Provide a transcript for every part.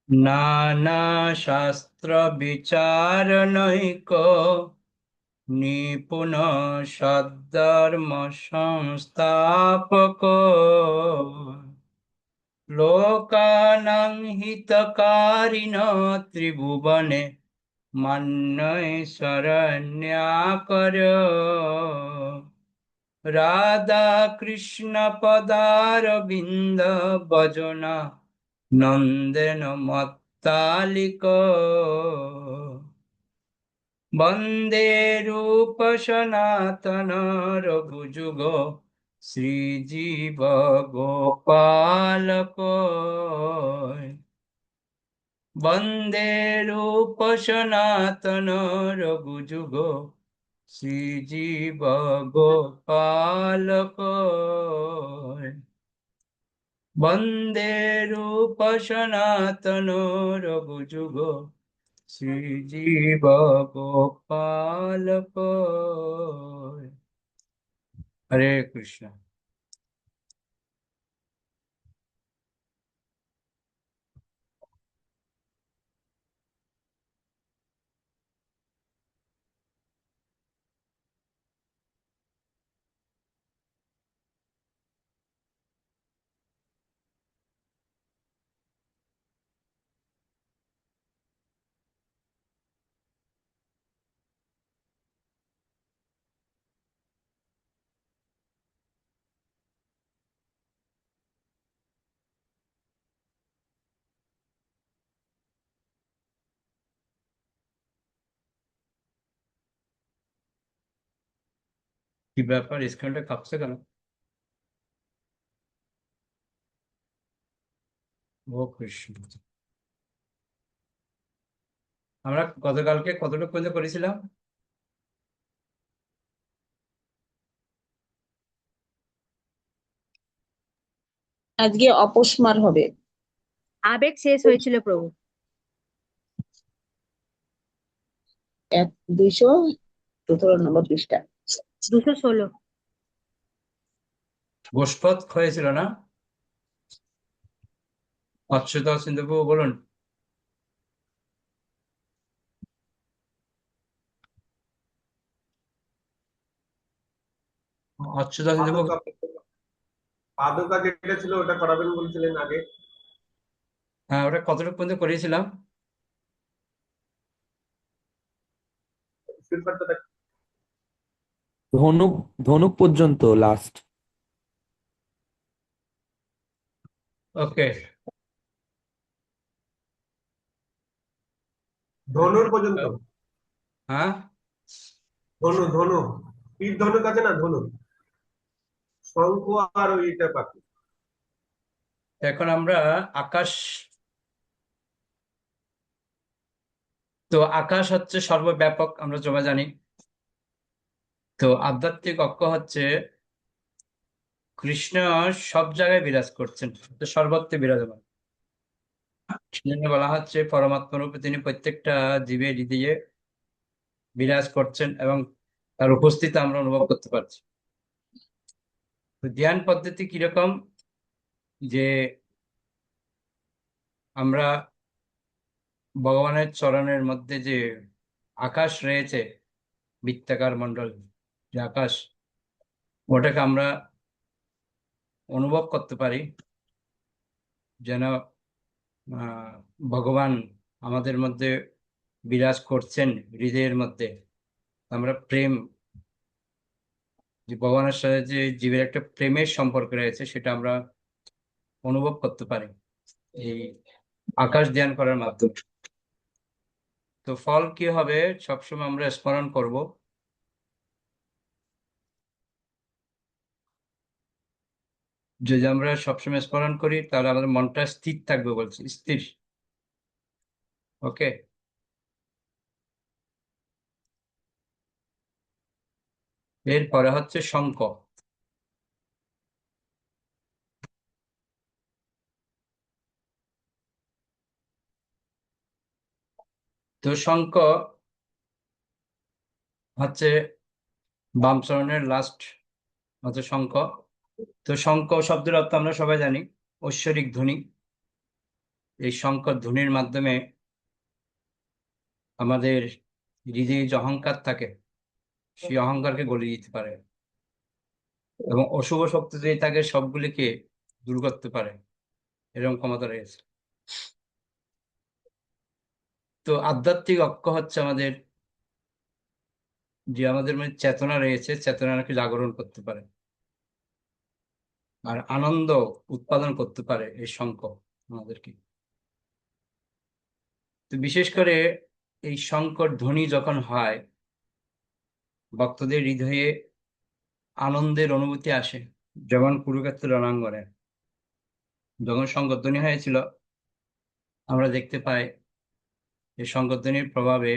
নানা শাস্ত্র বিচারণৈক নিপুণ সদ্ধর্ম সংস্থাপক লোকানাং হিতকারিণ ত্রিভুবনে মান্যৈ শরণ্যাকর রাধা কৃষ্ণ পদারবিন্দ ভজনা নন্দেন মত্তালিক বন্দে রূপ সনাতন রঘুযুগ শ্রীজীব গোপালক বন্দে রূপ সনাতন রঘুযুগ শ্রীজীব গোপালক বন্দে রূপ সনাতন রঘুযুগ শ্রীজীব গোপালক। হরে কৃষ্ণ। কি ব্যাপার, স্ক্রিনটা কাঁপছে কেন? ও কৃষ্ণ। আমরা গতকালকে কতটুকু পর্যন্ত করেছিলাম? আজকে অপস্মার হবে। আবেগ শেষ হয়েছিল প্রভু। 217 নম্বর পৃষ্ঠা। 216। গোষ্পদ হয়েছিল না? অচ্যুত সিন্ধু বলুন। অচ্যুত সিন্ধু। পাদুকা পাদুকা যেটা ছিল ওটা করাবেন বলছিলেন আগে। হ্যাঁ, ওটা কতটুকু পর্যন্ত করিয়েছিলাম? স্ক্রিনশটটা দেখ। ধনুক ধনুক পর্যন্ত লাস্ট। ওকে। ধনুর পর্যন্ত। হ্যাঁ, ধনু ধনু তীর ধনুক আছে না, ধনু শঙ্খ আর ওইটা বাকি। এখন আমরা আকাশ, তো আকাশ হচ্ছে সর্বব্যাপক, আমরা সবাই জানি। তো আধ্যাত্মিক অক্ষ হচ্ছে কৃষ্ণ সব জায়গায় বিরাজ করছেন, তো সর্বত্র বিরাজমান। সেজন্য বলা হচ্ছে পরমাত্মা রূপে তিনি প্রত্যেকটা জীবের হৃদয়ে বিরাজ করছেন এবং তার উপস্থিতি আমরা অনুভব করতে পারছি। তো ধ্যান পদ্ধতি কিরকম, যে আমরা ভগবানের চরণের মধ্যে যে আকাশ রয়েছে, বৃত্তাকার মণ্ডল যে আকাশ, ওটাকে আমরা অনুভব করতে পারি যেন ভগবান আমাদের মধ্যে বিরাজ করছেন হৃদয়ের মধ্যে। আমরা প্রেম, যে ভগবানের সাথে যে জীবের একটা প্রেমের সম্পর্ক রয়েছে, সেটা আমরা অনুভব করতে পারি এই আকাশ ধ্যান করার মাধ্যমে। তো ফল কি হবে, সবসময় আমরা স্মরণ করব। যদি আমরা সবসময় স্মরণ করি তাহলে আমাদের মনটা স্থির থাকবে, বলছি স্থির। ওকে। এরপরে হচ্ছে শঙ্খ। তো শঙ্খ হচ্ছে বাম চরণের লাস্ট হচ্ছে শঙ্খ। তো শঙ্খ শব্দের অর্থ আমরা সবাই জানি, ঐশ্বরিক ধ্বনি। এই শঙ্কর ধ্বনির মাধ্যমে আমাদের হৃদয়ে যে অহংকার থাকে সেই অহংকারকে গলিয়ে দিতে পারে এবং অশুভ শক্তি যদি থাকে সবগুলিকে দূর করতে পারে, এরকম ক্ষমতা রয়েছে। তো আধ্যাত্মিক অক্ষ হচ্ছে আমাদের যে আমাদের মধ্যে চেতনা রয়েছে, চেতনাকে জাগরণ করতে পারে আর আনন্দ উৎপাদন করতে পারে এই শঙ্খ আমাদেরকে। তো বিশেষ করে এই শঙ্কর ধ্বনি যখন হয়, ভক্তদের হৃদয়ে আনন্দের অনুভূতি আসে। যেমন কুরুক্ষেত্র রণাঙ্গনে যখন শঙ্কর ধ্বনি হয়েছিল, আমরা দেখতে পাই এই শঙ্কর ধ্বনির প্রভাবে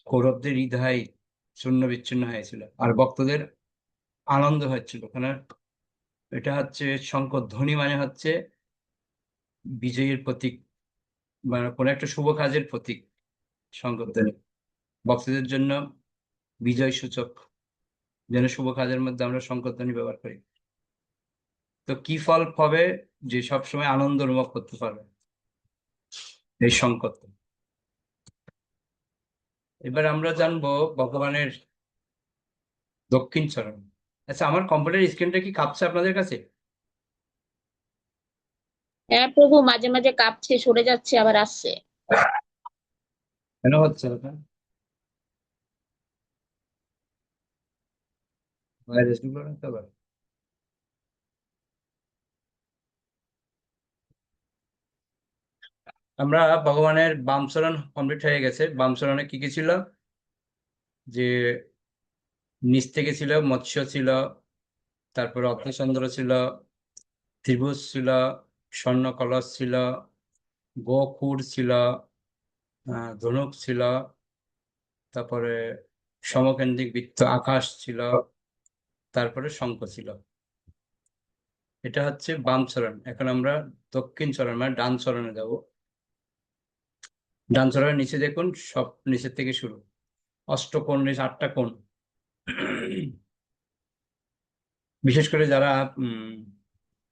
কৌরবদের হৃদয় চূর্ণ বিচ্ছিন্ন হয়েছিল আর ভক্তদের আনন্দ হচ্ছিল। কারণ এটা হচ্ছে শঙ্কর ধ্বনি মানে হচ্ছে বিজয়ের প্রতীক, মানে কোনো একটা শুভ কাজের প্রতীক। শঙ্কর ধ্বনি ভক্তদের জন্য বিজয় সূচক, যেন শুভ কাজের মধ্যে আমরা শঙ্কর ধ্বনি ব্যবহার করি। তো কি ফল হবে? যে সবসময় আনন্দ অনুভব করতে পারবে এই শঙ্কর ধ্বনি। এবার আমরা জানবো ভগবানের দক্ষিণ চরণ। আচ্ছা, আমার কম্পিউটার স্ক্রিনটা কি কাঁপছে আপনাদের কাছে? হ্যাঁ প্রভু, মাঝে মাঝে কাঁপছে, সরে যাচ্ছে, আবার আসছে। কেন হচ্ছে ওটা? ভাইরাস ঢুকলো না তো আবার? আমরা ভগবানের বাম চরণ কমপ্লিট হয়ে গেছে। বাম চরণে কি কি ছিল? যে নিচ থেকে ছিল মৎস্য ছিল, তারপরে অর্ধচন্দ্র ছিল, ত্রিভুজ ছিল, স্বর্ণ কলস ছিল, গোখুর ছিল, ধনুক ছিল, তারপরে সমকেন্দ্রিক বৃত্ত আকাশ ছিল, তারপরে শঙ্খ ছিল। এটা হচ্ছে বাম চরণ। এখন আমরা দক্ষিণ চরণ মানে ডান চরণে যাব। ডান চরণের নিচে দেখুন, সব নিচের থেকে শুরু। অষ্টকোণ, নিচে 8টা কোণ। বিশেষ করে যারা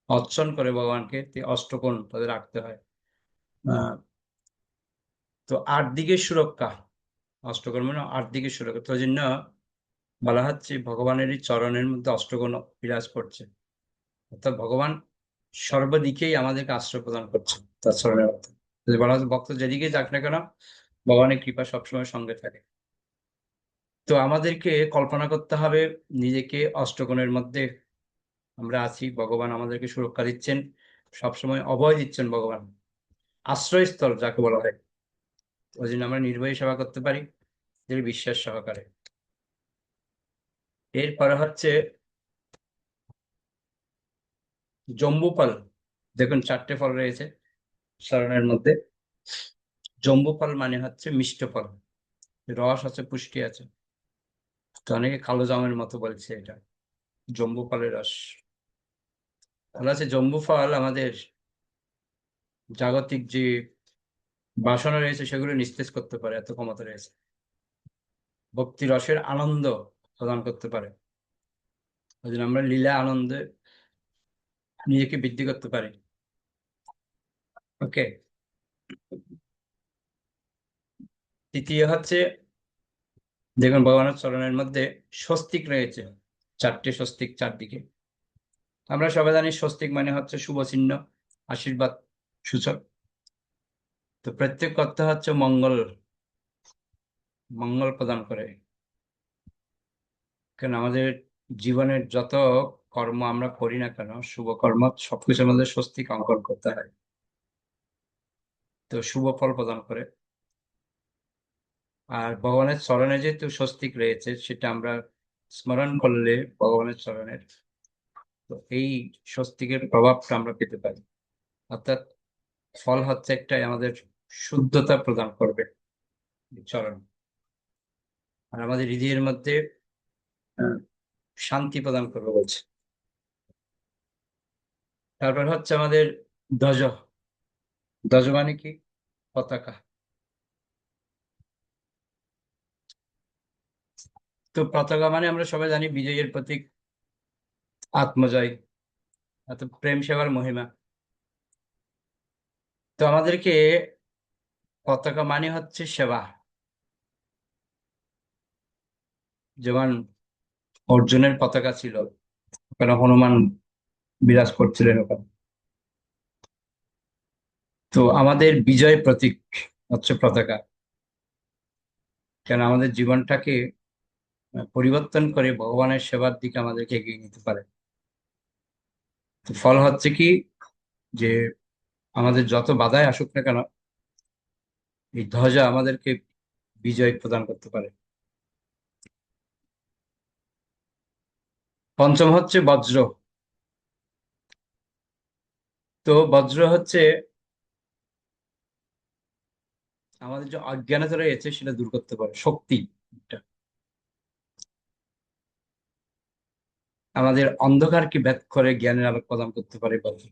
অর্চন করে ভগবানকে, অষ্টকোণ তাদের রাখতে হয়। তো 8 দিকের সুরক্ষা, অষ্টকোণ মানে 8 দিকের সুরক্ষা। তো জন্য বলা হচ্ছে ভগবানেরই চরণের মধ্যে অষ্টকোণ বিরাজ করছে, অর্থাৎ ভগবান সর্বদিকেই আমাদেরকে আশ্রয় প্রদান করছে তার চরণের মধ্যে। যদি বলা হচ্ছে ভক্ত যেদিকে যাক না কেন, ভগবানের কৃপা সবসময় সঙ্গে থাকে। তো আমাদেরকে কল্পনা করতে হবে নিজেকে অষ্টকোণের মধ্যে আমরা আছি, ভগবান আমাদেরকে সুরক্ষা দিচ্ছেন, সবসময় অভয় দিচ্ছেন ভগবান, আশ্রয়স্থল যাকে বলা হয়। ওই জন্য আমরা নির্ভয়ে সেবা করতে পারি যদি বিশ্বাস সহকারে। এরপরে হচ্ছে জম্বু ফল। দেখুন 4টে ফল রয়েছে শরণের মধ্যে। জম্বু ফল মানে হচ্ছে মিষ্ট ফল, রস আছে, পুষ্টি আছে। তো অনেকে কালো জামের মতো বলছে এটা জম্বু ফলের রস। বলা আছে জম্বু ফল আমাদের জাগতিক যে বাসনা রয়েছে সেগুলো নিস্তেজ করতে পারে, এত ক্ষমতা রয়েছে। ভক্তি রসের আনন্দ প্রদান করতে পারে। ওই জন্য আমরা লীলা আনন্দে নিজেকে বৃদ্ধি করতে পারি। ওকে। তৃতীয় হচ্ছে দেখুন ভগবানের চরণের মধ্যে স্বস্তিক রয়েছে, 4টে স্বস্তিক চারদিকে। আমরা সবাই জানি স্বস্তিক মানে হচ্ছে শুভ চিহ্ন, আশীর্বাদ সূচক। তো প্রত্যেক কথা হচ্ছে মঙ্গল, মঙ্গল প্রদান করে। কেন আমাদের জীবনের যত কর্ম আমরা করি না কেন, শুভ কর্ম সবকিছুর মধ্যে স্বস্তিক অঙ্কন করতে হয়, তো শুভ ফল প্রদান করে। আর ভগবানের চরণে যেহেতু স্বস্তিক রয়েছে, সেটা আমরা স্মরণ করলে ভগবানের চরণের, তো এই স্বস্তিকের প্রভাবটা আমরা পেতে পারি। অর্থাৎ ফল হচ্ছে একটাই, আমাদের শুদ্ধতা প্রদান করবে চরণ, আর আমাদের হৃদয়ের মধ্যে শান্তি প্রদান করবে বলছে। তারপর হচ্ছে আমাদের ধ্বজ। ধ্বজ মানে কি? পতাকা। তো পতাকা মানে আমরা সবাই জানি বিজয়ের প্রতীক, আত্মজয়, অর্থাৎ প্রেম সেবার মহিমা। তো আমাদেরকে পতাকা মানে হচ্ছে সেবা। যেমন অর্জুনের পতাকা ছিল, ওখানে হনুমান বিরাজ করছিলেন ওখানে। তো আমাদের বিজয় প্রতীক হচ্ছে পতাকা। কেন আমাদের জীবনটাকে পরিবর্তন করে ভগবানের সেবার দিকে আমাদেরকে এগিয়ে নিতে পারে। তো ফল হচ্ছে কি, যে আমাদের যত বাধাই আসুক না কেন, এই ধ্বজা আমাদেরকে বিজয় প্রদান করতে পারে। পঞ্চম হচ্ছে বজ্র। তো বজ্র হচ্ছে আমাদের যে অজ্ঞানতা রয়েছে সেটা দূর করতে পারে, শক্তি একটা। আমাদের অন্ধকারকে ভেদ করে জ্ঞানের আলোক প্রদান করতে পারে বজ্র।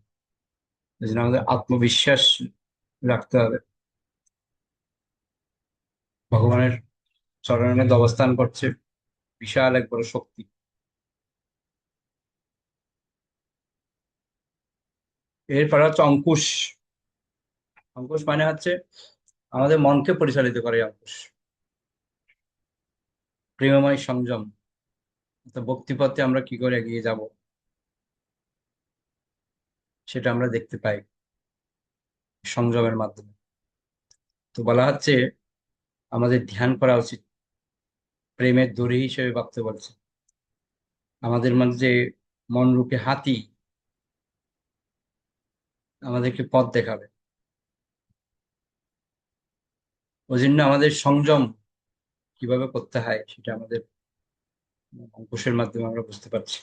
এই জন্য আমাদের আত্মবিশ্বাস রাখতে হবে। ভগবানের চরণের মধ্যে অবস্থান করছে বিশাল এক বড় শক্তি। এরপরে হচ্ছে অঙ্কুশ। অঙ্কুশ মানে হচ্ছে আমাদের মনকে পরিচালিত করে এই অঙ্কুশ। প্রেমময় সংযম। তো ভক্তিপথে আমরা কি করে এগিয়ে যাব সেটা আমরা দেখতে পাই সংযমের মাধ্যমে। তো বলা হচ্ছে আমাদের ধ্যান করা উচিত, প্রেমের দড়ি হিসেবে ভাবতে বলছে। আমাদের মধ্যে মন রূপে হাতি আমাদেরকে পথ দেখাবে। ওই জন্য আমাদের সংযম কিভাবে করতে হয় সেটা আমাদের অঙ্কুশের মাধ্যমে আমরা বুঝতে পারছি।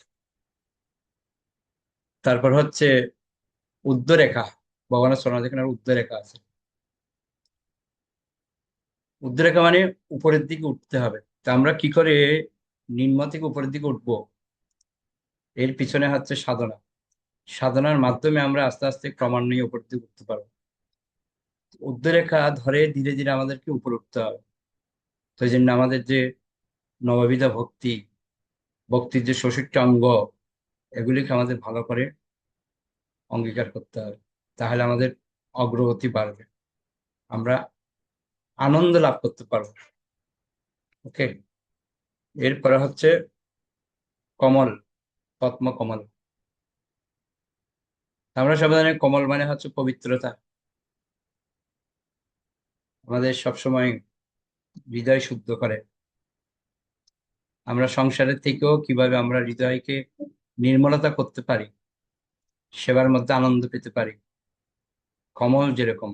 তারপর হচ্ছে উর্ধ্বরেখা। ভগবানের চরণ যেখানে উর্ধ্বরেখা আছে। উর্ধ্বরেখা মানে উপরের দিকে উঠতে হবে। তা আমরা কি করে নিম্ন থেকে উপরের দিকে উঠবো? এর পিছনে হচ্ছে সাধনা। সাধনার মাধ্যমে আমরা আস্তে আস্তে ক্রমান্বয়ে উপর দিকে উঠতে পারবো। উর্ধ্বরেখা ধরে ধীরে ধীরে আমাদেরকে উপরে উঠতে হবে। তো এই জন্য আমাদের যে নববিধা ভক্তি, ভক্তির যে 66টা অঙ্গ, এগুলিকে আমাদের ভালো করে অঙ্গীকার করতে হবে। তাহলে আমাদের অগ্রগতি বাড়বে, আমরা আনন্দ লাভ করতে পারবো। ওকে। এরপরে হচ্ছে কমল, পদ্ম কমল। আমরা সবাই জানি কমল মানে হচ্ছে পবিত্রতা। আমাদের সবসময় হৃদয় শুদ্ধ করে। আমরা সংসারের থেকেও কিভাবে আমরা হৃদয়কে নির্মলতা করতে পারি, সেবার মধ্যে আনন্দ পেতে পারি, কমল যেরকম।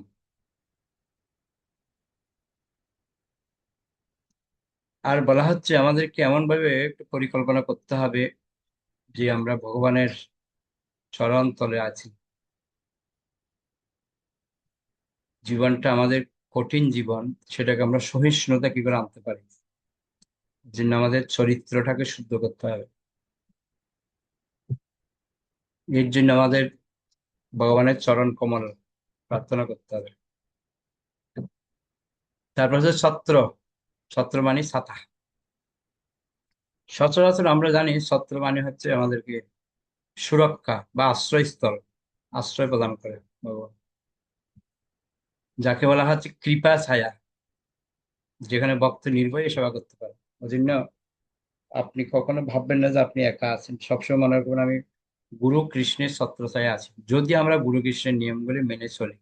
আর বলা হচ্ছে আমাদেরকে এমন ভাবে একটু পরিকল্পনা করতে হবে যে আমরা ভগবানের চরণ তলে আছি। জীবনটা আমাদের কঠিন জীবন, সেটাকে আমরা সহিষ্ণুতা কি করে আনতে পারি। এর জন্য আমাদের চরিত্রটাকে শুদ্ধ করতে হবে। এর জন্য আমাদের ভগবানের চরণ কমল প্রার্থনা করতে হবে। তারপর হচ্ছে ছত্র। ছত্র মানে ছাতা। সচরাচর আমরা জানি ছত্র মানে হচ্ছে আমাদেরকে সুরক্ষা বা আশ্রয়স্থল, আশ্রয় প্রদান করে ভগবান, যাকে বলা হচ্ছে কৃপা ছায়া, যেখানে ভক্ত নির্ভয়ে সেবা করতে পারে। ওই জন্য আপনি কখনো ভাববেন না যে আপনি একা আছেন, সবসময় মনে করবেন আমি গুরু কৃষ্ণের ছত্রছায়ায় আছি। যদি আমরা গুরু কৃষ্ণের নিয়মগুলি মেনে চলি,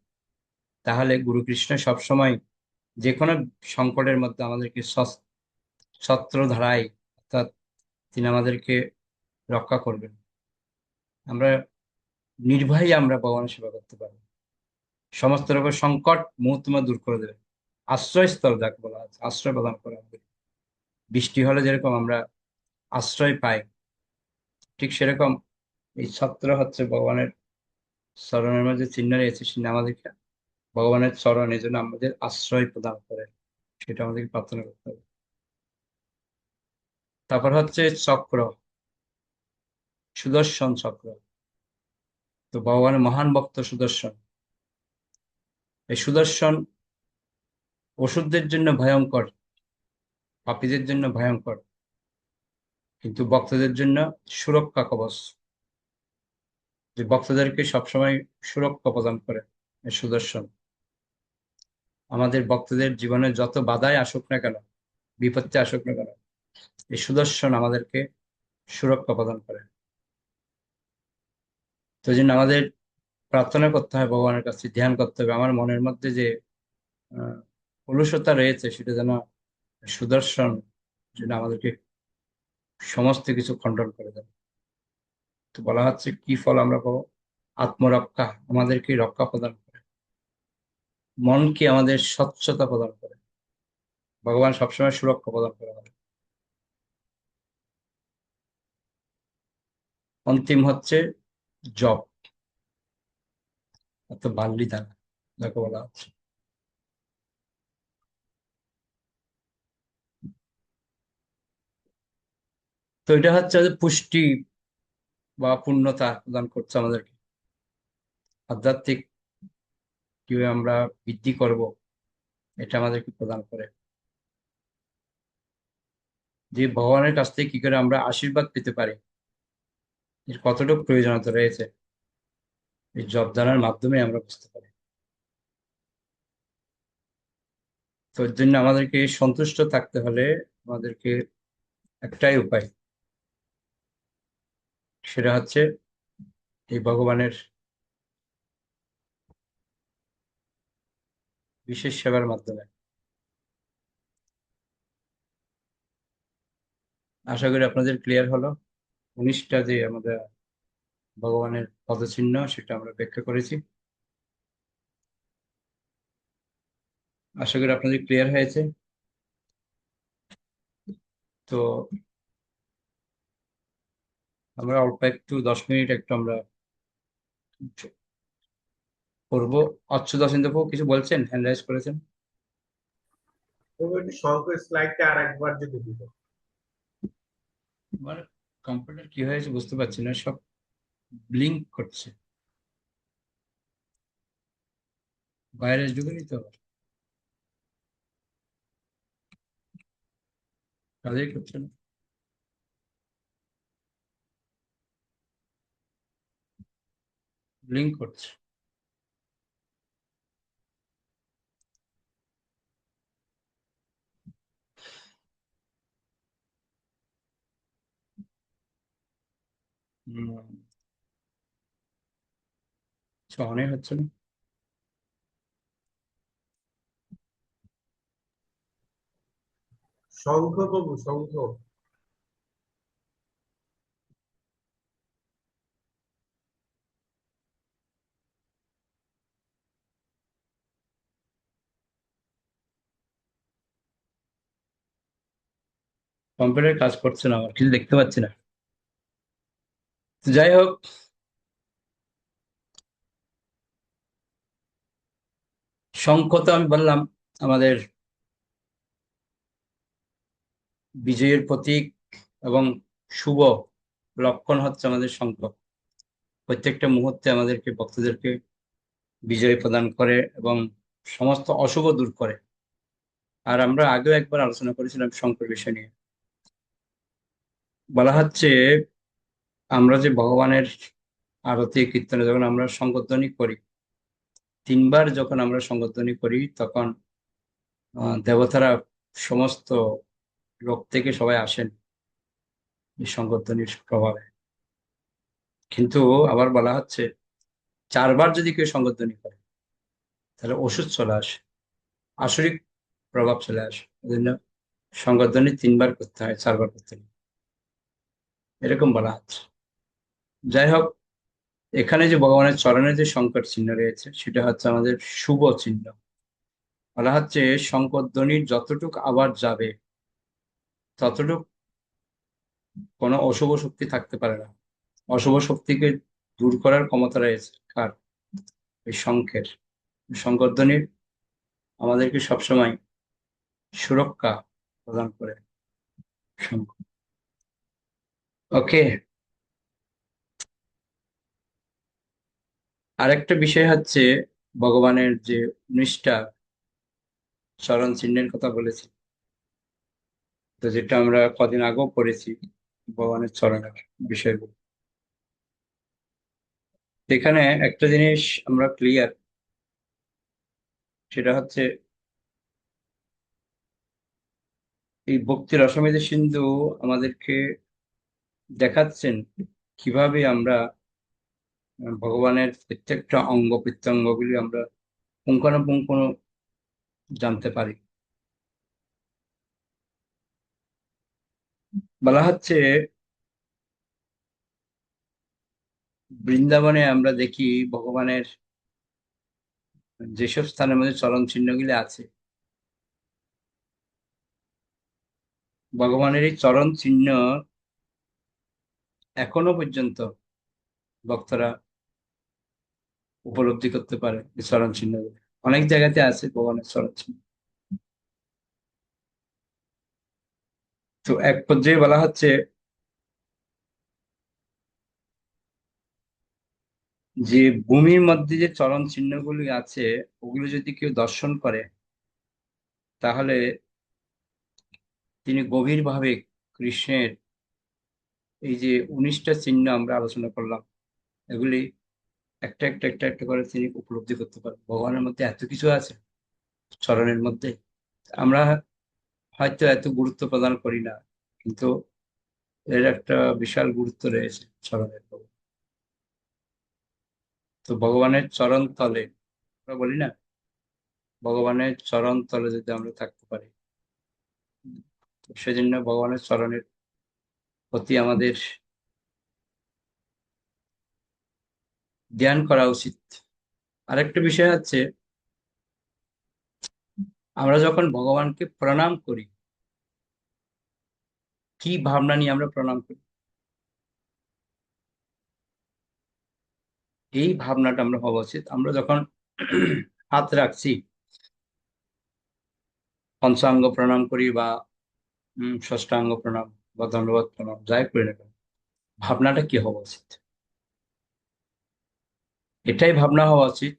তাহলে গুরু কৃষ্ণ সবসময় যে কোনো সংকটের মধ্যে আমাদেরকে ছত্র ধারায়, অর্থাৎ তিনি আমাদেরকে রক্ষা করবেন। আমরা নির্ভয়ে আমরা ভগবানের সেবা করতে পারবো। সমস্ত রকম সংকট মুহূর্তে দূর করে দেবে। আশ্রয়স্থল যাকে বলা আছে, আশ্রয় প্রদান করে আমাদের। বৃষ্টি হলে যেরকম আমরা আশ্রয় পাই, ঠিক সেরকম এই ছত্র হচ্ছে ভগবানের চরণের মধ্যে চিহ্ন রয়েছে, চিহ্ন আমাদেরকে ভগবানের চরণ এই জন্য আমাদের আশ্রয় প্রদান করে, সেটা আমাদেরকে প্রার্থনা করতে হবে। তারপর হচ্ছে চক্র, সুদর্শন চক্র। তো ভগবানের মহান ভক্ত সুদর্শন। এই সুদর্শন অসুরদের জন্য ভয়ঙ্কর, পাপীদের জন্য ভয়ঙ্কর, কিন্তু ভক্তদের জন্য সুরক্ষা কবচ, যে ভক্তদেরকে সবসময় সুরক্ষা প্রদান করে এই সুদর্শন। আমাদের ভক্তদের জীবনে যত বাধাই আসুক না কেন, বিপত্তি আসুক না কেন, এই সুদর্শন আমাদেরকে সুরক্ষা প্রদান করে। তো এই জন্য আমাদের প্রার্থনা করতে হয় ভগবানের কাছে, ধ্যান করতে হবে আমার মনের মধ্যে যে আহ কলুষতা রয়েছে সেটা যেন সুদর্শন যেন আমাদেরকে সমস্ত কিছু খণ্ডন করে দেয়। তো বলা হচ্ছে কি ফল আমরা পাবো? আত্মরক্ষা, আমাদেরকে রক্ষা প্রদান করে, মনকে আমাদের স্বচ্ছতা প্রদান করে। ভগবান সবসময় সুরক্ষা প্রদান করে আমাদের। অন্তিম হচ্ছে জপ, অর্থাৎ বাল্লি দানা যাকে বলা হচ্ছে। তো এটা হচ্ছে যে পুষ্টি বা পূর্ণতা প্রদান করছে আমাদেরকে। আধ্যাত্মিক কিভাবে আমরা বৃদ্ধি করব, এটা আমাদেরকে প্রদান করে। যে ভগবানের কাছ থেকে কি করে আমরা আশীর্বাদ পেতে পারি, এর কতটুকু প্রয়োজনীয়তা রয়েছে, এই জপ জানার মাধ্যমে আমরা বুঝতে পারি। তো এর জন্য আমাদেরকে সন্তুষ্ট থাকতে হলে আমাদেরকে একটাই উপায়, সেটা হচ্ছে এই ভগবানের বিশেষ সেবার মাধ্যমে। আশা করি আপনাদের ক্লিয়ার হলো। 19টা যে আমাদের ভগবানের পদচিহ্ন সেটা আমরা ব্যাখ্যা করেছি। আশা করি আপনাদের ক্লিয়ার হয়েছে। তো আমরা অল্প একটু 10 মিনিট একটু আমরা করবো। অচ্যুত প্রভু কিছু বলছেন, হ্যান্ড রাইজ করেছেন। তুমি একটু শঙ্কর স্লাইডটা আর একবার যদি দিতে। আমার কম্পিউটার কি হয়েছে বুঝতে পারছি না, সব ব্লিঙ্ক করছে, বাইরে ঢুকেনি তো, কাজেই করছে না, ব্লিঙ্ক করছে। অনেক হচ্ছে না। শঙ্খ প্রভু, শঙ্খ। কম্পিউটার কাজ করছে না, আমার কিছু দেখতে পাচ্ছি না। তো যাই হোক, শঙ্খ তো আমি বললাম আমাদের বিজয়ের প্রতীক এবং শুভ লক্ষণ হচ্ছে আমাদের শঙ্খ। প্রত্যেকটা মুহূর্তে আমাদেরকে ভক্তদেরকে বিজয় প্রদান করে এবং সমস্ত অশুভ দূর করে। আর আমরা আগেও একবার আলোচনা করেছিলাম শঙ্কর বিষয় নিয়ে। বলা হচ্ছে আমরা যে ভগবানের আরতি কীর্তনে যখন আমরা সংগধ্বনি করি, 3বার যখন আমরা সংগধ্বনি করি তখন দেবতারা সমস্ত লোক থেকে সবাই আসেন এই সংগধ্বনির প্রভাবে। কিন্তু আবার বলা হচ্ছে 4বার যদি কেউ সংগধ্বনি করে তাহলে ওষুধ চলে আসে, আসরিক প্রভাব চলে আসে। এই জন্য সংগধ্বনি 3বার করতে হয়, 4বার করতে হয়, এরকম বলা হচ্ছে। যাই হোক, এখানে যে ভগবানের চরণে যে শঙ্কর চিহ্ন রয়েছে সেটা হচ্ছে আমাদের শুভ চিহ্ন। বলা হচ্ছে শঙ্করধ্বনির যতটুক আবার যাবে ততটুক কোনো অশুভ শক্তি থাকতে পারে না। অশুভ শক্তিকে দূর করার ক্ষমতা রয়েছে কার? এই শঙ্খের। শঙ্করধ্বনির আমাদেরকে সবসময় সুরক্ষা প্রদান করে শঙ্খ। ওকে, আরেকটা বিষয় হচ্ছে ভগবানের যে 19টা চরণ চিহ্নের কথা বলেছি, তো যেটা আমরা কদিন আগেও পড়েছি ভগবানের চরণের বিষয়গুলো। এখানে একটা জিনিস আমরা ক্লিয়ার, সেটা হচ্ছে এই ভক্তি রসমের সিন্ধু আমাদেরকে দেখাচ্ছেন কিভাবে আমরা ভগবানের প্রত্যেকটা অঙ্গ প্রত্যঙ্গগুলি আমরা পুঙ্খানুপুঙ্খ জানতে পারি। বলা হচ্ছে বৃন্দাবনে আমরা দেখি ভগবানের যেসব স্থানের মধ্যে চরণ চিহ্নগুলি আছে, ভগবানের এই চরণ চিহ্ন এখনো পর্যন্ত ভক্তরা উপলব্ধি করতে পারে। এই চরণ চিহ্নগুলি অনেক জায়গাতে আছে, ভগবানের চরণ চিহ্ন। তো এক পর্যায়ে বলা হচ্ছে যে ভূমির মধ্যে যে চরণ চিহ্নগুলি আছে, ওগুলো যদি কেউ দর্শন করে তাহলে তিনি গভীরভাবে কৃষ্ণের এই যে 19টা চিহ্ন আমরা আলোচনা করলাম, এগুলি একটা একটা একটা একটা করে তিনি উপলব্ধি করতে পারেন। ভগবানের মধ্যে এত কিছু আছে চরণের মধ্যে, আমরা হয়তো এত গুরুত্ব প্রদান করি না, কিন্তু এর একটা বিশাল গুরুত্ব রয়েছে চরণের প্রতি। তো ভগবানের চরণ তলে, আমরা বলি না, ভগবানের চরণ তলে যদি আমরা থাকতে পারি, তো সেজন্য ভগবানের চরণের প্রতি আমাদের ধ্যান করা উচিত। আরেকটা বিষয় হচ্ছে, আমরা যখন ভগবানকে প্রণাম করি, কি ভাবনা নিয়ে আমরা প্রণাম করি, এই ভাবনাটা আমরা হওয়া উচিত। আমরা যখন হাত রাখছি, পঞ্চাঙ্গ প্রণাম করি বা ষষ্ঠাঙ্গ প্রণাম বা দণ্ডবত প্রণাম, যাই করি না কেন, ভাবনাটা কি হওয়া উচিত? এটাই ভাবনা হওয়া উচিত,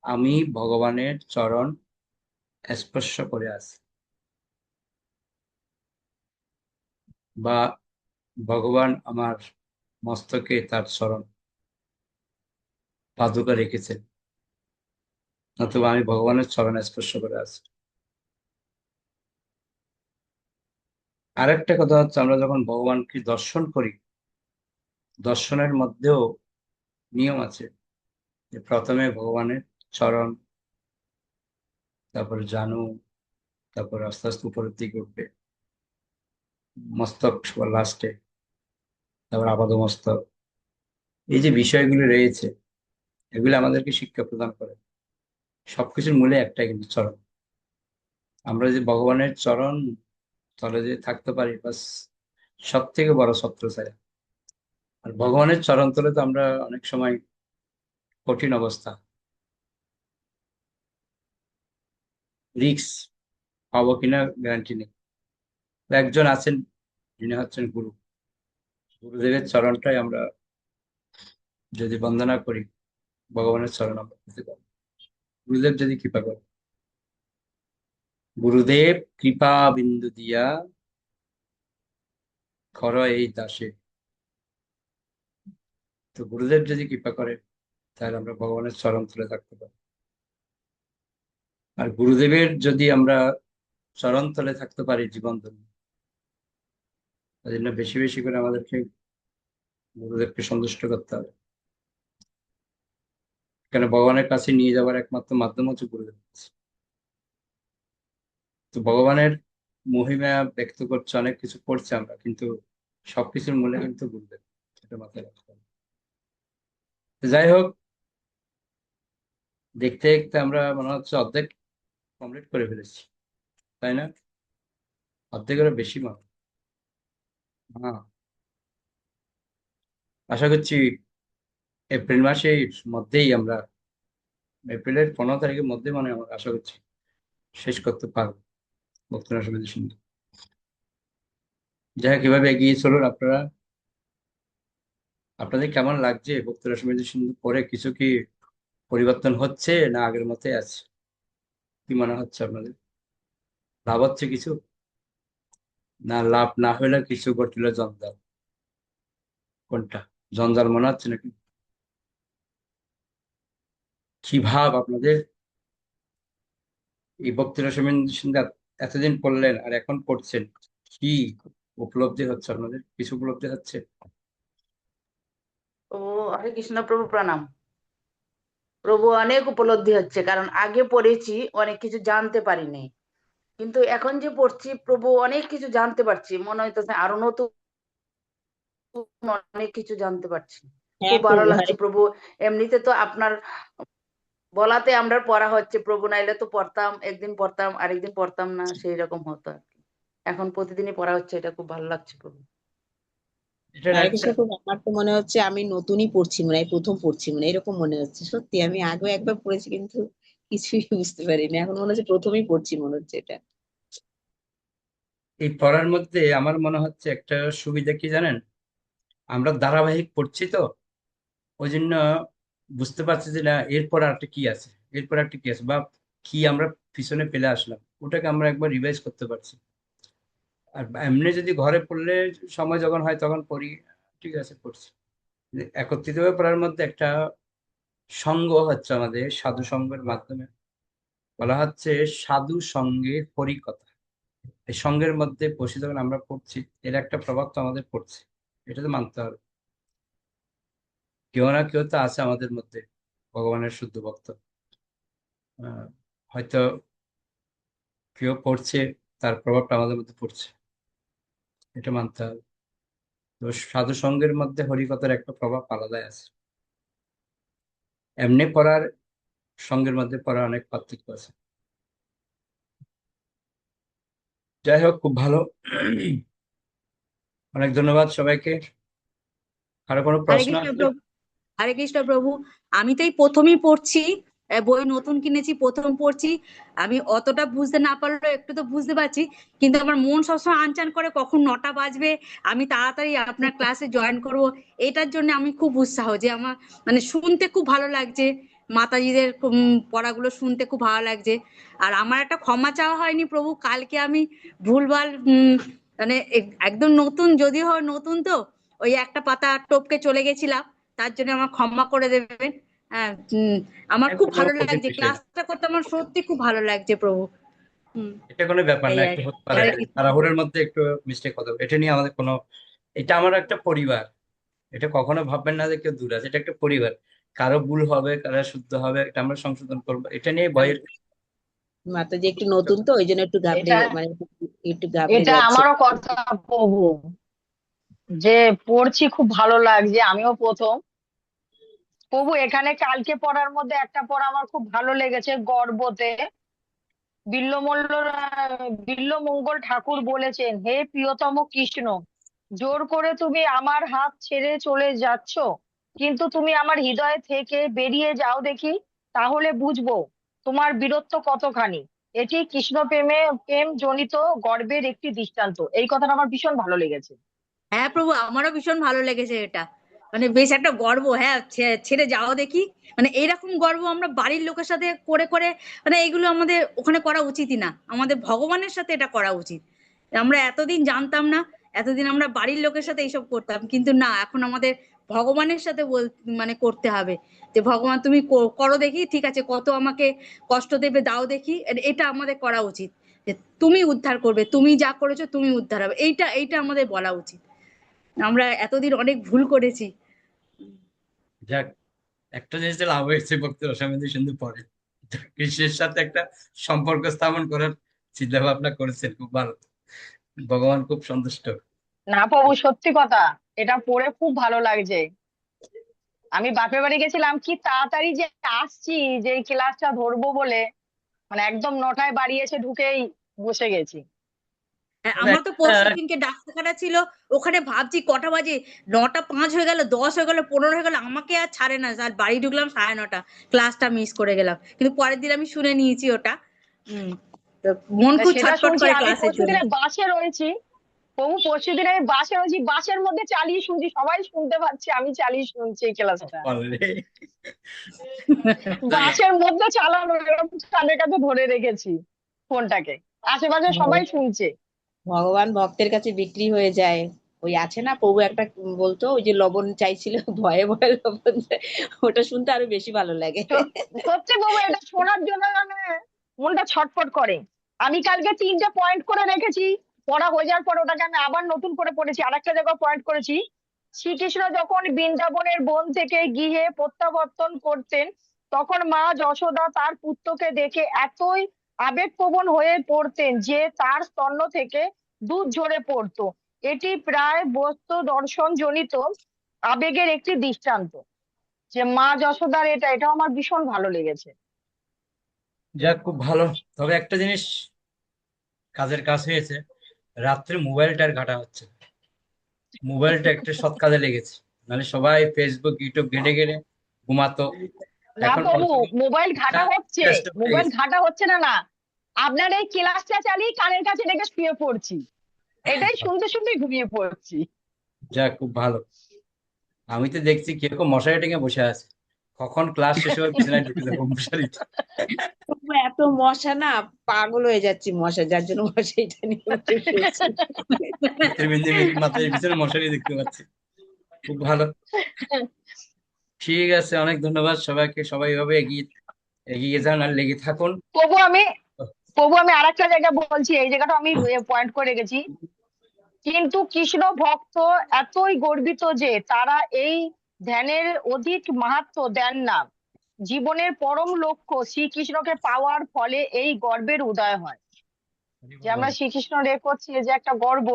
আমি ভগবানের চরণ স্পর্শ করে আছি, বা ভগবান আমার মস্তকে তার চরণ পাদুকা রেখেছেন, অথবা আমি ভগবানের চরণ স্পর্শ করে আছি। আরেকটা কথা হচ্ছে, আমরা যখন ভগবানকে দর্শন করি, দর্শনের মধ্যেও নিয়ম আছে যে প্রথমে ভগবানের চরণ, তারপরে জানু, তারপর আস্তে আস্তে উপরের দিকে উঠবে মস্তক, সবার লাস্টে, তারপর আপাদ মস্তক। এই যে বিষয়গুলি রয়েছে, এগুলো আমাদেরকে শিক্ষা প্রদান করে সবকিছুর মূলে একটাই, কিন্তু চরণ। আমরা যে ভগবানের চরণ তলে যে থাকতে পারি, বাস সব থেকে বড় ছত্র ছায়া। আর ভগবানের চরণ তলে তো আমরা অনেক সময় কঠিন অবস্থা, রিক্স পাবো কিনা গ্যারান্টি নেই। একজন আছেন যিনি হচ্ছেন গুরু, গুরুদেবের চরণটাই আমরা যদি বন্দনা করি, ভগবানের চরণ আমরা পেতে পারি। গুরুদেব যদি কৃপা করে, গুরুদেব কৃপা বিন্দু দিয়া কর এই দাসে। তো গুরুদেব যদি কৃপা করে, তাহলে আমরা ভগবানের চরণ তুলে থাকতে পারি। আর গুরুদেবের যদি আমরা চরণ তলে থাকতে পারি জীবন ধরে, তাই জন্য বেশি বেশি করে আমাদেরকে গুরুদেবকে সন্তুষ্ট করতে হবে। কেন, ভগবানের কাছে নিয়ে যাওয়ার একমাত্র মাধ্যম হচ্ছে গুরুদেব। তো ভগবানের মহিমা ব্যক্ত করছে, অনেক কিছু করছে আমরা, কিন্তু সবকিছুর মূলে কিন্তু গুরুদেব, সেটা মাথায় রাখতে হবে। তো যাই হোক, দেখতে দেখতে আমরা মনে হচ্ছে অর্ধেক কমপ্লিট করে ফেলেছি, তাই না? অর্ধেকেরও বেশি মনে হয়। হ্যাঁ, আশা করছি এপ্রিল মাসের মধ্যেই আমরা, এপ্রিলের 15 তারিখের মধ্যে মানে আমরা আশা করছি শেষ করতে পারবো ভক্তরা সমিতি সিন্ধু। যাই হোক, কিভাবে এগিয়ে চলুন আপনারা। আপনাদের কেমন লাগছে ভক্তরা সমিতি সিন্ধু পরে? কিছু কি পরিবর্তন হচ্ছে না আগের মতোই আছে? কি মনে হচ্ছে আপনাদের? লাভ হচ্ছে কিছু, না লাভ না হলে কিছু ঘটল জঞ্জাল? কোনটা জঞ্জাল মনে হচ্ছে নাকি? কি ভাব আপনাদের এই ভক্তরা সমিতি সিন্ধু এতদিন পড়লেন আর এখন পড়ছেন, কি উপলব্ধি হচ্ছে আপনাদের? কিছু উপলব্ধি হচ্ছে? ও, হরে কৃষ্ণ প্রভু প্রণাম। প্রভু, অনেক উপলব্ধি হচ্ছে, কারণ আগে পড়েছি অনেক কিছু জানতে পারিনি, কিন্তু এখন যে পড়ছি প্রভু অনেক কিছু জানতে পারছি, মনে হইতেছে আরো নতুন অনেক কিছু জানতে পারছি। হ্যাঁ খুব ভালো প্রভু, লাগছে প্রভু। এমনিতে তো আপনার বলাতে আমরা পড়া হচ্ছে প্রভু, নাইলে তো পড়তাম, একদিন পড়তাম আরেকদিন পড়তাম না, সেই রকম হতো আর কি। এখন প্রতিদিনই পড়া হচ্ছে, এটা খুব ভালো লাগছে প্রভু। এটার হরে একটা কৃষ্ণ প্রভু, আমার তো মনে হচ্ছে আমি নতুনই পড়ছি, মনে হয় প্রথম পড়ছি, মানে এরকম মনে হচ্ছে। সত্যি আমি আগে একবার পড়েছি কিন্তু কিছুই বুঝতে পারিনি, এখন মনে হচ্ছে প্রথমেই পড়ছি মনে হচ্ছে এটা। এই পড়ার মধ্যে আমার মনে হচ্ছে একটা সুবিধা কি জানেন, আমরা ধারাবাহিক পড়ছি তো, ওই জন্য বুঝতে পারছি যে না এরপর একটা কি আছে, এরপর একটা কি আছে, বা কি আমরা পিছনে ফেলে আসলাম, ওটাকে আমরা একবার রিভাইজ করতে পারছি। আর এমনি যদি ঘরে পড়লে সময় যখন হয় তখন পড়ি, ঠিক আছে পড়ছি। একত্রিত হয়ে পড়ার মধ্যে একটা সঙ্গ হচ্ছে আমাদের সাধু সঙ্গের মাধ্যমে, বলা হচ্ছে সাধু সঙ্গে হরিকথা। এই সঙ্গের মধ্যে বসে যখন আমরা পড়ছি, এর একটা প্রভাব তো আমাদের পড়ছে, এটা তো মানতে হবে। কেউ না কেউ তো আছে আমাদের মধ্যে ভগবানের শুদ্ধ ভক্ত। আহ, হয়তো কেউ পড়ছে, তার প্রভাবটা আমাদের মধ্যে পড়ছে, এটা মানতে হবে। তো সাধু সঙ্গের মধ্যে হরিকথার একটা প্রভাব আলাদাই আছে। এমনি পড়ার সঙ্গের মধ্যে পড়ার অনেক পার্থক্য আছে। যাই হোক, খুব ভালো। অনেক ধন্যবাদ সবাইকে। কারো কোনো হরে প্রশ্ন কৃষ্ণ আছে? প্রভু। হরে কৃষ্ণ প্রভু। আমি তো এই প্রথমই পড়ছি, বই নতুন কিনেছি, প্রথম পড়ছি। আমি অতটা বুঝতে না পারলেও একটু তো বুঝতে পারছি, কিন্তু আমার মন সবসময় আনচান করে কখন 9টা বাজবে, আমি তাড়াতাড়ি আপনার ক্লাসে জয়েন করব। এটার জন্য আমি খুব উৎসাহ, যে আমার মানে শুনতে খুব ভালো লাগছে, মাতাজিদের পড়াগুলো শুনতে খুব ভালো লাগছে। আর আমার একটা ক্ষমা চাওয়া হয়নি প্রভু, কালকে আমি ভুলভাল মানে একদম নতুন, যদিও নতুন তো ওই একটা পাতা টপকে চলে গেছিলাম, তার জন্য আমার ক্ষমা করে দেবেন। হ্যাঁ, আমার এটা খুব কোনো ভালো কঠিন লাগছে, বিষয় না, ক্লাসটা করতে আমার সত্যি খুব ভালো লাগছে প্রভু। হুম। এটা কোনো ব্যাপার না, এই আর একটু কি। হতে পারে, হরে একটু কৃষ্ণ। তাড়াহুড়োর মধ্যে একটু মিস্টেক হতে পারে, এটা নিয়ে আমাদের কোনো, এটা আমার একটা পরিবার। এটা কখনো ভাববেন না যে কেউ দূর আছে, এটা একটা পরিবার। কারো ভুল হবে, কারো শুদ্ধ হবে, এটা আমরা সংশোধন করবো, এটা নিয়ে ভয়ের। মাতাজি একটু নতুন তো ওই জন্য একটু ঘাবড়ে, এটা মানে একটু ঘাবড়ে এটা যাচ্ছে। আমারও কথা প্রভু, যে পড়ছি খুব ভালো লাগছে, আমিও প্রথম। প্রভু, এখানে কালকে পড়ার মধ্যে একটা পড়া আমার খুব ভালো লেগেছে, গর্বতে বিল্বমঙ্গল ঠাকুর বলেছেন, হে প্রিয়তম কৃষ্ণ, জোর করে তুমি আমার হাত ছেড়ে চলে যাচ্ছ, কিন্তু তুমি আমার হৃদয় থেকে বেরিয়ে যাও দেখি, তাহলে বুঝবো তোমার বীরত্ব কতখানি। এটি কৃষ্ণ প্রেম জনিত গর্বের একটি দৃষ্টান্ত। এই কথাটা আমার ভীষণ ভালো লেগেছে। হ্যাঁ প্রভু, আমারও ভীষণ ভালো লেগেছে এটা, মানে বেশ একটা গর্ব। হ্যাঁ, ছেড়ে যাও দেখি, মানে এইরকম গর্ব আমরা বাড়ির লোকের সাথে করে করে, মানে এইগুলো আমাদের ওখানে করা উচিতই না, আমাদের ভগবানের সাথে এটা করা উচিত। আমরা এতদিন জানতাম না, এতদিন আমরা বাড়ির লোকের সাথে এইসব করতাম, কিন্তু না, এখন আমাদের ভগবানের সাথে মানে করতে হবে, যে ভগবান তুমি করো দেখি, ঠিক আছে, কত আমাকে কষ্ট দেবে দাও দেখি, এটা আমাদের করা উচিত, যে তুমি উদ্ধার করবে, তুমি যা করেছো তুমি উদ্ধার হবে, এইটা এইটা আমাদের বলা উচিত। আমরা এতদিন অনেক ভুল করেছি। যাক, একটা জিনিস লাভ হয়েছে, ভক্তি রসামৃদ্ধি সিন্ধু পড়ে তো কৃষ্ণের সাথে একটা সম্পর্ক স্থাপন করার চিন্তা ভাবনা করেছেন, খুব ভালো। ভগবান খুব সন্তুষ্ট। না প্রভু, সত্যি কথা, এটা পড়ে খুব ভালো লাগছে। আমি বাপের বাড়ি গেছিলাম, কি তাড়াতাড়ি যে আসছি, যে এই ক্লাসটা ধরবো বলে, মানে একদম 9টায় বাড়ি এসে ঢুকেই বসে গেছি। হ্যাঁ, তবে আমার তো একটা, পরশু দিনকে ডাক্তারখানা ছিল, ওখানে ভাবছি কটা বাজে, 9টা 5 হয়ে গেল, 10 হয়ে গেল, 15 হয়ে গেল, আমাকে আর ছাড়ে না, আর বাড়ি ঢুকলাম 9:30, ক্লাসটা মিস করে গেলাম, কিন্তু পরের দিন আমি শুনে নিয়েছি ওটা। হম। তো মন না, খুব সেটা ছটফট শুনছি। করে আমি ক্লাসের পরশু জন্য। দিনে বাসে রয়েছি প্রভু, পরশু দিনে আমি বাসে রয়েছি, বাসের মধ্যে চালিয়ে শুনছি, সবাই শুনতে পাচ্ছে, আমি চালিয়ে শুনছি এই ক্লাসটা। অলরে বাসের মধ্যে চালানো, এরকম কানের কাছে ধরে রেখেছি ফোনটাকে, আশেপাশে সবাই শুনছে। ভগবান ভক্তের কাছে বিক্রি হয়ে যায়। ওই আছে না প্রভু একটা বলতো, ওই যে লবণ চাইছিল, ভয়ে ভয়ে লবণ চাই, ওটা শুনতে আরো বেশি ভালো লাগে। সত্যি প্রভু, এটা শোনার জন্য মানে মনটা ছটফট করে। আমি কালকে 3টে পয়েন্ট করে রেখেছি, পড়া হয়ে যাওয়ার পর ওটাকে আমি আবার নতুন করে পড়েছি, আরেকটা জায়গায় পয়েন্ট করেছি। শ্রীকৃষ্ণ যখন বৃন্দাবনের বন থেকে গৃহে প্রত্যাবর্তন করতেন, তখন মা যশোদা তার পুত্রকে দেখে এতই আবেগপ্রবণ হয়ে পড়তেন যে তার স্তন্য থেকে দুধ ঝরে পড়তো। এটি প্রায় বস্তু দর্শন জনিত আবেগের একটি দৃষ্টান্ত। যে মা যশোদার এটাও আমার ভীষণ ভালো লেগেছে। যাক, খুব ভালো। তবে একটা জিনিস কাজের কাজ হয়েছে, রাত্রে মোবাইলটা আর ঘাটা হচ্ছে না। মোবাইলটা একটা সৎ কাজে লেগেছে, মানে সবাই ফেসবুক ইউটিউব ঘেটে ঘেটে ঘুমাতো। না এখন প্রভু, অল্প মোবাইল ঘাটা হচ্ছে, ব্যস্ত হয়ে মোবাইল গেছে। ঘাটা হচ্ছে না। আপনার এই ক্লাসটা চালিয়ে কানের কাছে রেখে শুয়ে পড়ছি, এটাই শুনতে শুনতে ঘুমিয়ে পড়ছি। যাক, খুব ভালো। আমি তো দেখছি কিরকম মশারি টেঙে বসে আছে, কখন ক্লাস শেষ হবে বিছানায় ঢুকে যাবো মশারিতে। প্রভু, এত মশা না, পাগল হয়ে যাচ্ছি মশা, যার জন্য মশারিটা নিয়ে বসে শুয়েছি। মাথায় পিছনে মশারি দেখতে পাচ্ছি। খুব ভালো। ঠিক আছে, অনেক ধন্যবাদ সবাইকে। সবাই এভাবে এগিয়ে এগিয়ে যান আর লেগে থাকুন। প্রভু আমি আরেকটা জায়গা বলছি, এই জায়গাটা আমি পয়েন্ট করে রেখেছি। কিন্তু কৃষ্ণ ভক্ত এতই গর্বিত যে তারা এই ধ্যানের অধিক মাহাত্ম্য দেন না। জীবনের পরম লক্ষ্য শ্রীকৃষ্ণকে পাওয়ার ফলে এই গর্বের উদয় হয়। যে আমরা শ্রীকৃষ্ণ রেখেছি, এই যে একটা গর্ব।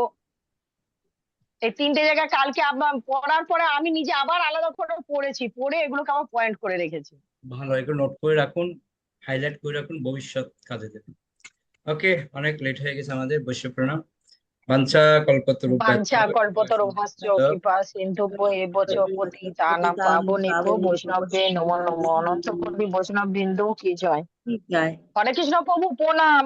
এই 3টে জায়গা কালকে আবার পড়ার পরে আমি নিজে আবার আলাদা করে পড়েছি, পড়ে এগুলোকে আবার পয়েন্ট করে রেখেছি। ভালো, এগুলো নোট করে রাখুন, হাইলাইট করে রাখুন, ভবিষ্যৎ কাজে দেবে। ওকে, অনেক লেট হয়ে গেছে আমাদের, বসে প্রণাম। বাঞ্ছা কল্পতরুভ্যশ্চ কৃপা সিন্ধুভ্য এব চ পতিতানাং পাবনেভ্যো বৈষ্ণবে নমো নমঃ। অনন্ত কোটি বৈষ্ণব বিন্দু কি জয়। জয়। হরে কৃষ্ণ প্রভু প্রণাম।